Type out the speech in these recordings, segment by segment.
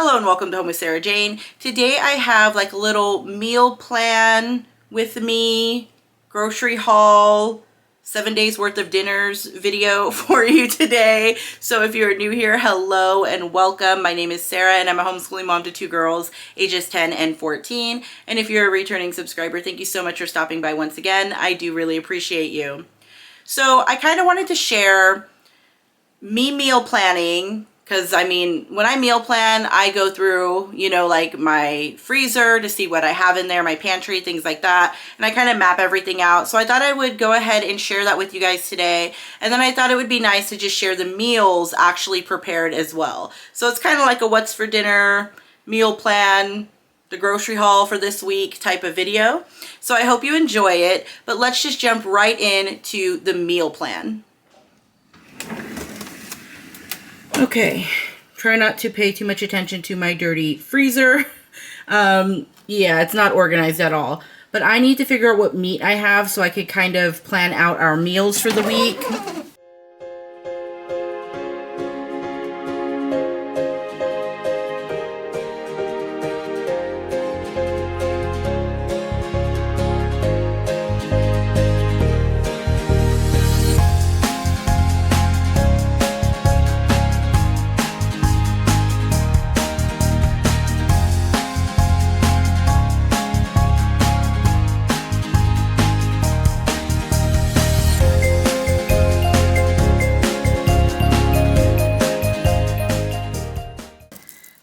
Hello and welcome to Home with Sarah Jane. Today I have like a little meal plan with me, grocery haul, 7 days worth of dinners video for you today. So if you're new here, hello and welcome. My name is Sarah and I'm a homeschooling mom to two girls, ages 10 and 14. And if you're a returning subscriber, thank you so much for stopping by once again. I do really appreciate you. So I kind of wanted to share me meal planning. Because, I mean, when I meal plan, I go through, like my freezer to see what I have in there, my pantry, things like that. And I kind of map everything out. So I thought I would go ahead and share that with you guys today. And then I thought it would be nice to just share the meals actually prepared as well. So it's kind of like a what's for dinner meal plan, the grocery haul for this week type of video. So I hope you enjoy it. But let's just jump right into the meal plan. Okay, try not to pay too much attention to my dirty freezer. Yeah, it's not organized at all. But I need to figure out what meat I have so I could kind of plan out our meals for the week.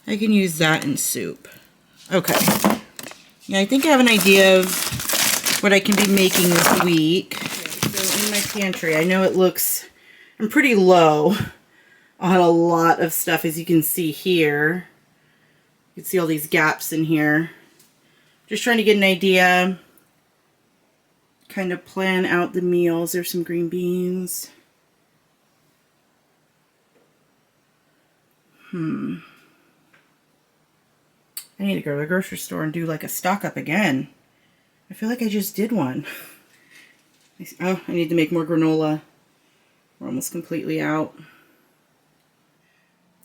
I can use that in soup. Okay. Yeah, I think I have an idea of what I can be making this week. Okay, so in my pantry, I know I'm pretty low on a lot of stuff, as you can see here. You can see all these gaps in here. Just trying to get an idea, kind of plan out the meals. There's some green beans. I need to go to the grocery store and do like a stock up again. I feel like I just did one. Oh, I need to make more granola. We're almost completely out.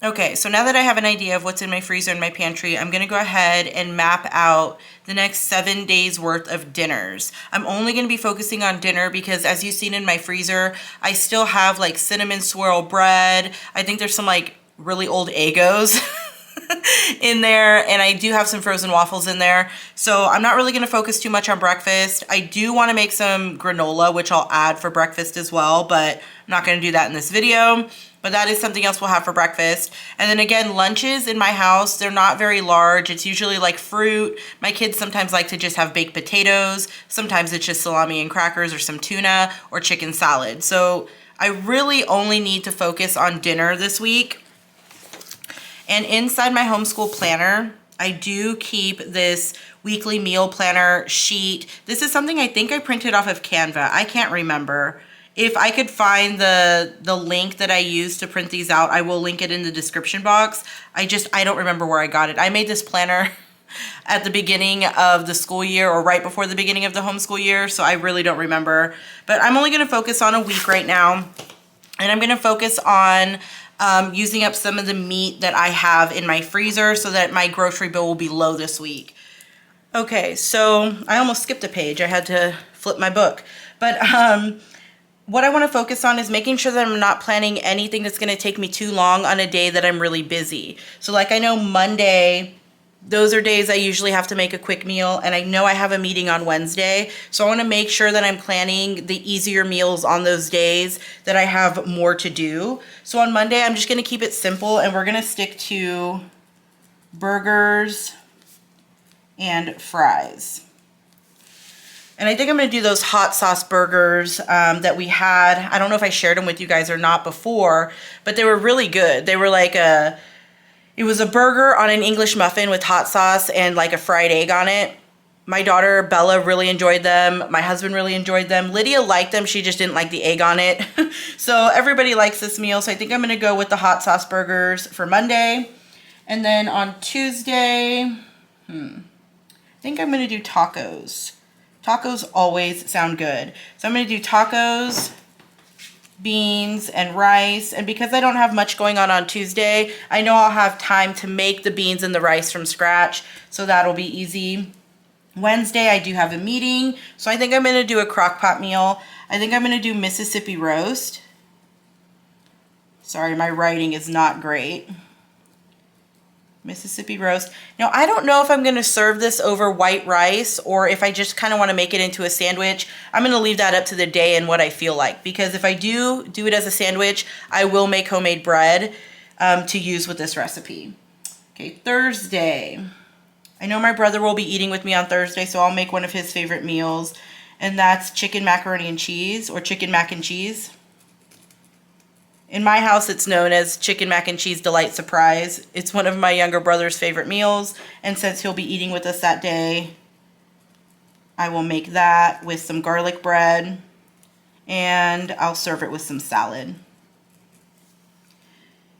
Okay, so now that I have an idea of what's in my freezer and my pantry, I'm gonna go ahead and map out the next 7 days worth of dinners. I'm only gonna be focusing on dinner because, as you've seen in my freezer, I still have like cinnamon swirl bread. I think there's some like really old Eggos in there, and I do have some frozen waffles in there. So I'm not really going to focus too much on breakfast. I do want to make some granola, which I'll add for breakfast as well, but I'm not going to do that in this video. But that is something else we'll have for breakfast. And then again, lunches in my house, they're not very large. It's usually like fruit. My kids sometimes like to just have baked potatoes. Sometimes it's just salami and crackers or some tuna or chicken salad. So I really only need to focus on dinner this week. And inside my homeschool planner, I do keep this weekly meal planner sheet. This is something I think I printed off of Canva. I can't remember. If I could find the link that I used to print these out, I will link it in the description box. I don't remember where I got it. I made this planner at the beginning of the school year or right before the beginning of the homeschool year, so I really don't remember. But I'm only gonna focus on a week right now, and I'm gonna focus on using up some of the meat that I have in my freezer so that my grocery bill will be low this week. Okay, so I almost skipped a page. I had to flip my book. But what I want to focus on is making sure that I'm not planning anything that's going to take me too long on a day that I'm really busy. So like I know Monday, those are days I usually have to make a quick meal, and I know I have a meeting on Wednesday, so I want to make sure that I'm planning the easier meals on those days that I have more to do. So on Monday, I'm just going to keep it simple, and we're going to stick to burgers and fries. And I think I'm going to do those hot sauce burgers that we had. I don't know if I shared them with you guys or not before, but they were really good. They were like it was a burger on an English muffin with hot sauce and like a fried egg on it. My daughter, Bella, really enjoyed them. My husband really enjoyed them. Lydia liked them. She just didn't like the egg on it. So everybody likes this meal. So I think I'm going to go with the hot sauce burgers for Monday. And then on Tuesday, I think I'm going to do tacos. Tacos always sound good. So I'm going to do tacos beans and rice. And because I don't have much going on Tuesday, I know I'll have time to make the beans and the rice from scratch, so that'll be easy. Wednesday, I do have a meeting, so I think I'm going to do a crock pot meal. I think I'm going to do Mississippi roast. Sorry, my writing is not great. Mississippi roast. Now, I don't know if I'm going to serve this over white rice or if I just kind of want to make it into a sandwich. I'm going to leave that up to the day and what I feel like, because if I do it as a sandwich, I will make homemade bread to use with this recipe. Okay, Thursday. I know my brother will be eating with me on Thursday, so I'll make one of his favorite meals, and that's chicken macaroni and cheese, or chicken mac and cheese. In my house, it's known as Chicken Mac and Cheese Delight Surprise. It's one of my younger brother's favorite meals, and since he'll be eating with us that day, I will make that with some garlic bread, and I'll serve it with some salad.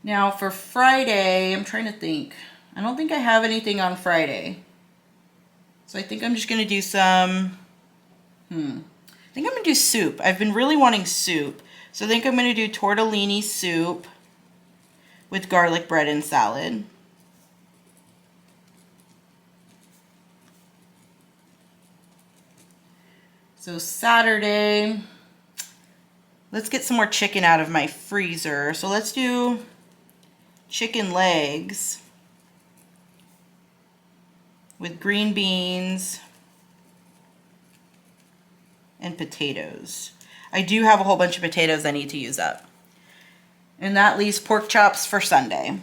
Now for Friday, I'm trying to think. I don't think I have anything on Friday. So I think I'm just going to do some, I think I'm going to do soup. I've been really wanting soup. So I think I'm going to do tortellini soup with garlic bread and salad. So Saturday, let's get some more chicken out of my freezer. So let's do chicken legs with green beans and potatoes. I do have a whole bunch of potatoes I need to use up. And that leaves pork chops for Sunday.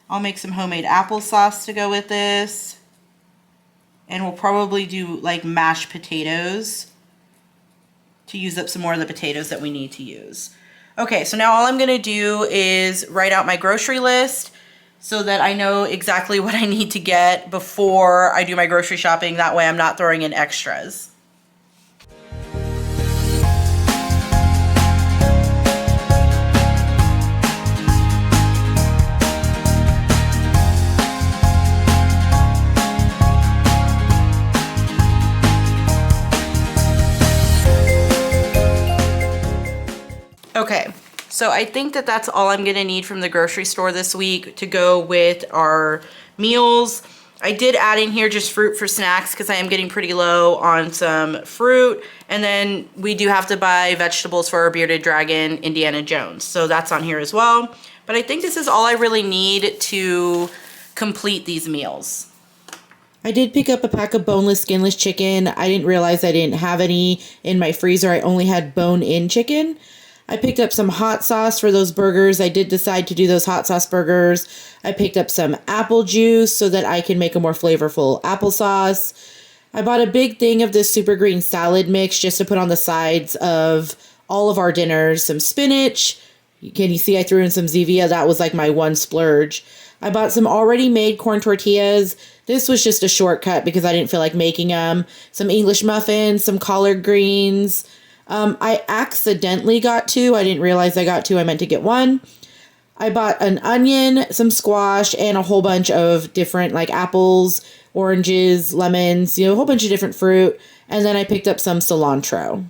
I'll make some homemade applesauce to go with this. And we'll probably do like mashed potatoes to use up some more of the potatoes that we need to use. Okay, so now all I'm going to do is write out my grocery list so that I know exactly what I need to get before I do my grocery shopping. That way I'm not throwing in extras. Okay, so I think that that's all I'm gonna need from the grocery store this week to go with our meals. I did add in here just fruit for snacks because I am getting pretty low on some fruit. And then we do have to buy vegetables for our bearded dragon, Indiana Jones. So that's on here as well. But I think this is all I really need to complete these meals. I did pick up a pack of boneless, skinless chicken. I didn't realize I didn't have any in my freezer. I only had bone-in chicken. I picked up some hot sauce for those burgers. I did decide to do those hot sauce burgers. I picked up some apple juice so that I can make a more flavorful applesauce. I bought a big thing of this super green salad mix just to put on the sides of all of our dinners. Some spinach. Can you see I threw in some Zevia? That was like my one splurge. I bought some already made corn tortillas. This was just a shortcut because I didn't feel like making them. Some English muffins, some collard greens. I accidentally got two. I didn't realize I got two. I meant to get one. I bought an onion, some squash, and a whole bunch of different like apples, oranges, lemons, a whole bunch of different fruit. And then I picked up some cilantro.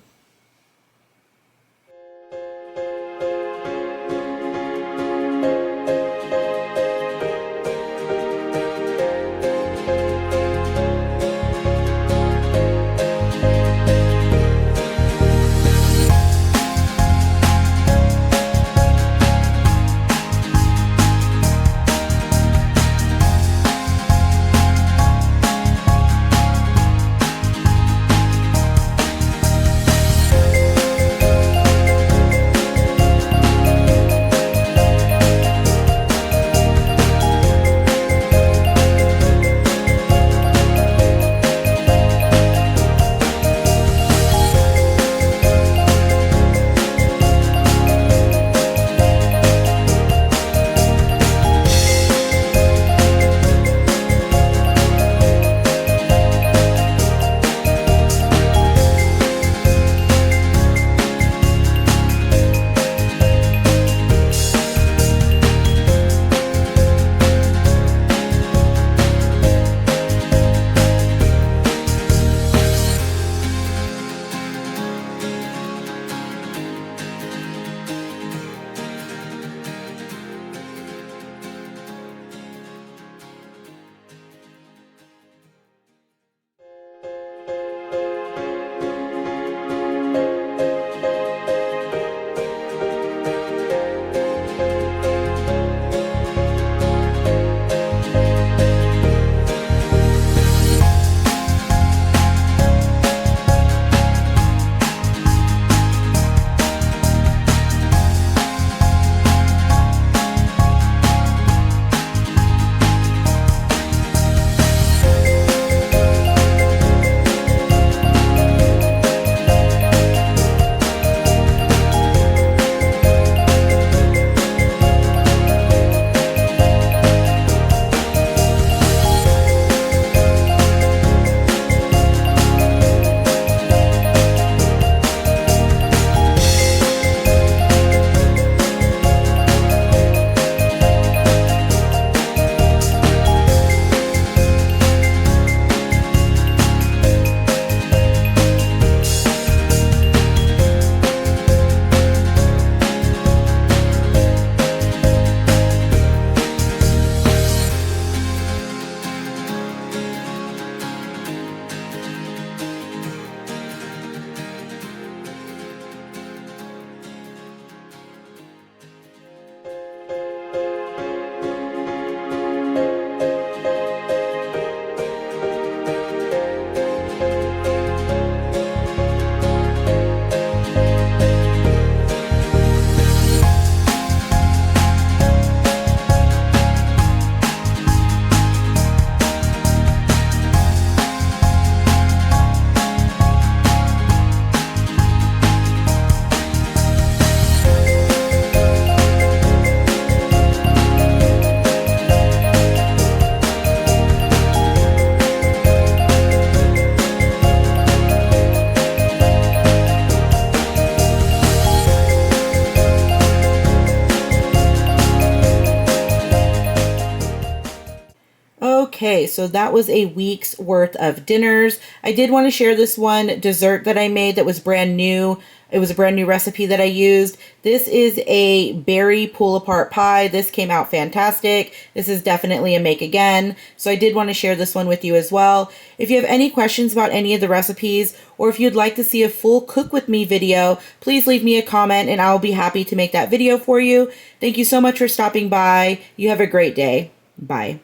Okay, so that was a week's worth of dinners. I did want to share this one dessert that I made that was brand new. It was a brand new recipe that I used. This is a berry pull-apart pie. This came out fantastic. This is definitely a make again. So I did want to share this one with you as well. If you have any questions about any of the recipes, or if you'd like to see a full cook with me video, please leave me a comment and I'll be happy to make that video for you. Thank you so much for stopping by. You have a great day. Bye.